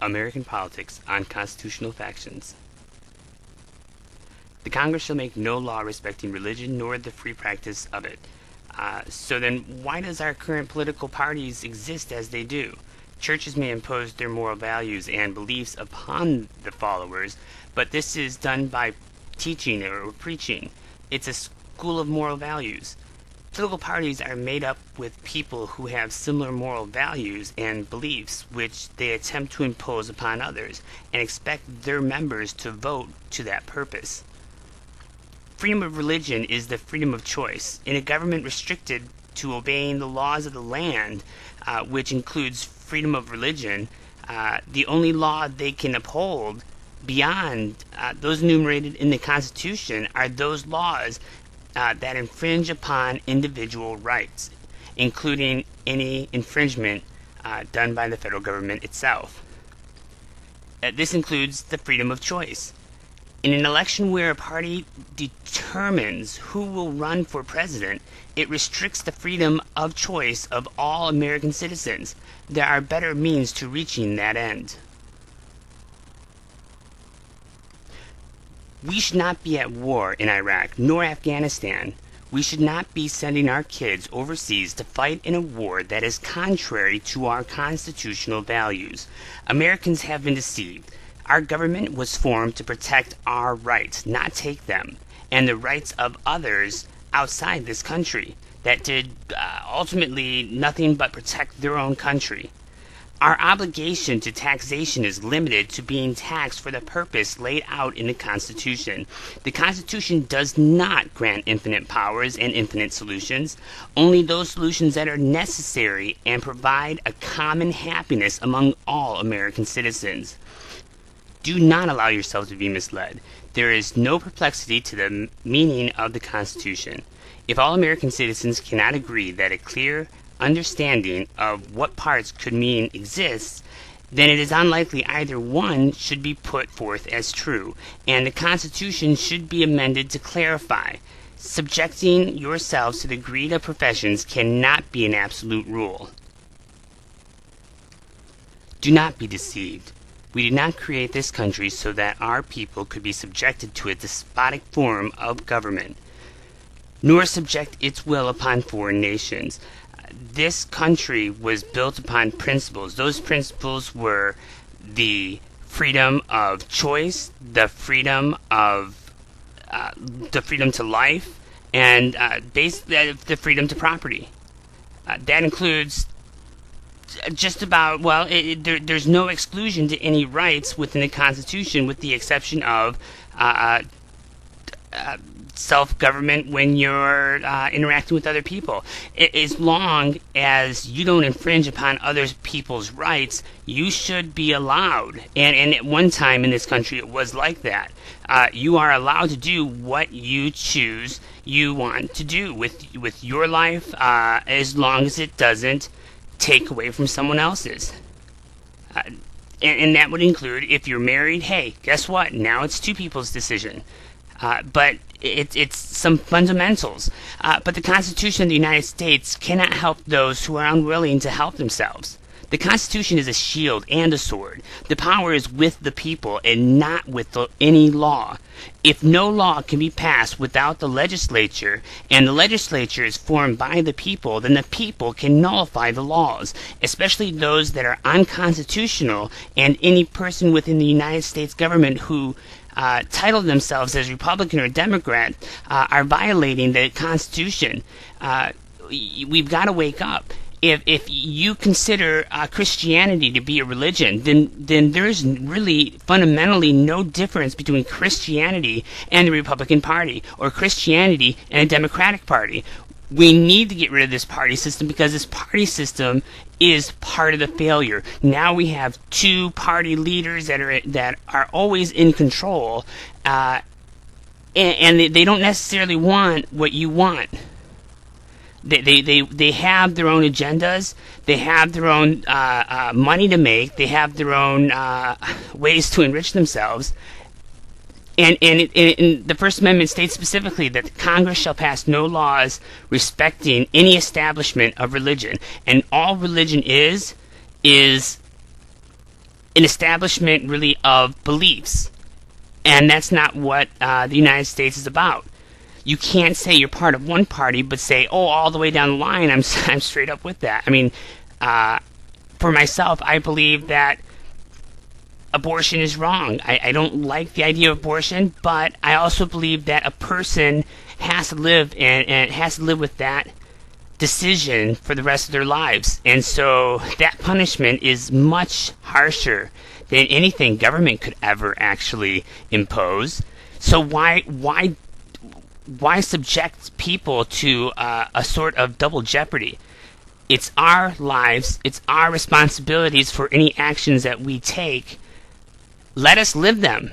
American Politics on Constitutional Factions. The Congress shall make no law respecting religion nor the free practice of it. So then, why does our current political parties exist as they do? Churches may impose their moral values and beliefs upon the followers, but this is done by teaching or preaching. It's a school of moral values. Political parties are made up with people who have similar moral values and beliefs, which they attempt to impose upon others, and expect their members to vote to that purpose. Freedom of religion is the freedom of choice. In a government restricted to obeying the laws of the land, which includes freedom of religion, the only law they can uphold beyond those enumerated in the Constitution are those laws that infringe upon individual rights, including any infringement done by the federal government itself. This includes the freedom of choice. In an election where a party determines who will run for president, it restricts the freedom of choice of all American citizens. There are better means to reaching that end. We should not be at war in Iraq nor Afghanistan. We should not be sending our kids overseas to fight in a war that is contrary to our constitutional values. Americans have been deceived. Our government was formed to protect our rights, not take them, and the rights of others outside this country that did ultimately nothing but protect their own country. Our obligation to taxation is limited to being taxed for the purpose laid out in the Constitution. The Constitution does not grant infinite powers and infinite solutions, only those solutions that are necessary and provide a common happiness among all American citizens. Do not allow yourself to be misled. There is no perplexity to the meaning of the Constitution. If all American citizens cannot agree that a clear understanding of what parts could mean exists, then it is unlikely either one should be put forth as true, and the Constitution should be amended to clarify. Subjecting yourselves to the greed of professions cannot be an absolute rule. Do not be deceived. We did not create this country so that our people could be subjected to a despotic form of government, nor subject its will upon foreign nations. This country was built upon principles. Those principles were the freedom of choice, the freedom to life, and basically the freedom to property. That includes just about, there's no exclusion to any rights within the Constitution, with the exception of self-government when you're interacting with other people. As long as you don't infringe upon other people's rights, you should be allowed. And at one time in this country, it was like that. You are allowed to do what you choose you want to do with your life, as long as it doesn't take away from someone else's. And that would include, if you're married, hey, guess what? Now it's two people's decision. But it's some fundamentals. But the Constitution of the United States cannot help those who are unwilling to help themselves. The Constitution is a shield and a sword. The power is with the people and not with any law. If no law can be passed without the legislature, and the legislature is formed by the people, then the people can nullify the laws, especially those that are unconstitutional, and any person within the United States government who title themselves as Republican or Democrat are violating the Constitution. We've got to wake up. If you consider Christianity to be a religion, then there's really fundamentally no difference between Christianity and the Republican Party, or Christianity and a Democratic Party. We need to get rid of this party system, because this party system is part of the failure. Now we have two party leaders that are always in control, and they don't necessarily want what you want. They have their own agendas. They have their own money to make. They have their own ways to enrich themselves. And the First Amendment states specifically that Congress shall pass no laws respecting any establishment of religion. And all religion is an establishment really of beliefs. And that's not what the United States is about. You can't say you're part of one party, but say, oh, all the way down the line, I'm straight up with that. I mean, for myself, I believe that abortion is wrong. I don't like the idea of abortion, but I also believe that a person has to live and has to live with that decision for the rest of their lives. And so that punishment is much harsher than anything government could ever actually impose. So why subject people to a sort of double jeopardy? It's our lives, it's our responsibilities for any actions that we take. Let us live them.